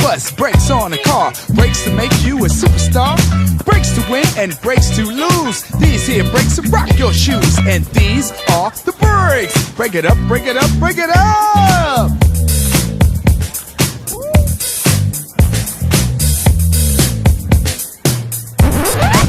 What's brakes on a car? Brakes to make you a superstar. Brakes to win and brakes to lose. These here brakes will rock your shoes. And these are the brakes. Break it up, break it up, break it up.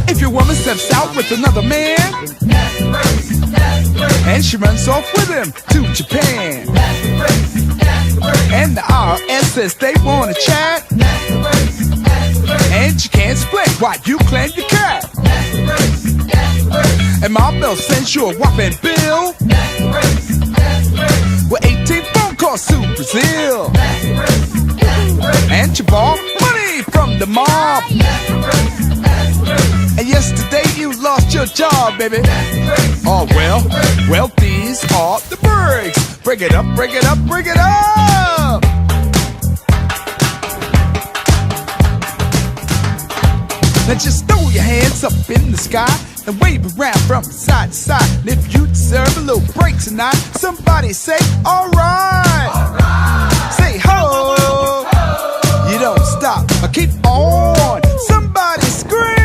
If your woman steps out with another man, that's the race, that's the race. And she runs off with him to Japan, that's the race, that's the race. And the IRS says they wanna chat, that's the race, that's the race. And you can't split why you claim your cat, that's the race, that's the race. And my bill sends you a whopping bill, that's the race, that's the race. With 18 phone calls to Brazil, that's the race, that's the race. And you borrow money from the mob, that's the race. And yesterday you lost your job, baby. Oh well, these are the brakes. Break it up, break it up, break it up. Now just throw your hands up in the sky and wave around from side to side. And if you deserve a little break tonight, somebody say alright. Right. Say ho. Ho. You don't stop, keep on. Somebody scream.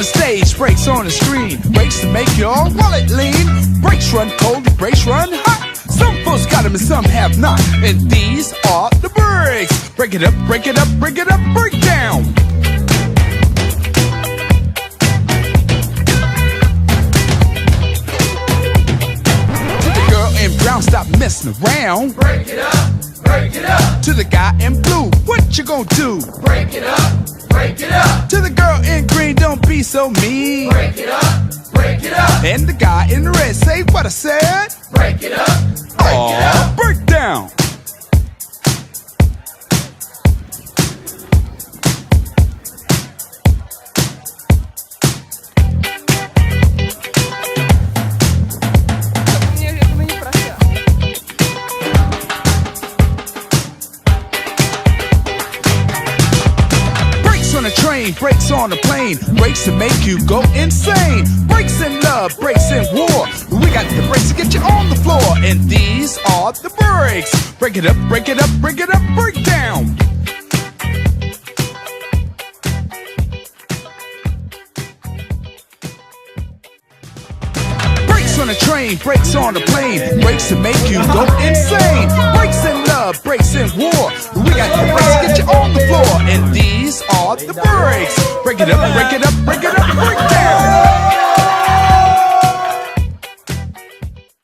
Stage, brakes on the screen, brakes to make your wallet lean. Brakes run cold, brakes run hot. Some folks got them and some have not. And these are the brakes. Break it up, break it up, break it up, break down. To the girl in brown, stop messing around. Break it up, break it up. To the guy in blue, what you gonna do? Break it up. Break it up. To the girl in green, don't be so mean. Break it up, break it up. And the guy in the red, say what I said. Break it up, break it up. Break down. Brakes on the plane, brakes to make you go insane. Brakes in love, brakes in war. We got the brakes to get you on the floor. And these are the brakes. Break it up, break it up, break it up, break down. Brakes on the train, brakes on the plane. Brakes to make you go insane. Brakes in love, brakes in war. We got the brakes to get you on the floor. And these are the brakes. Break it up, break it up,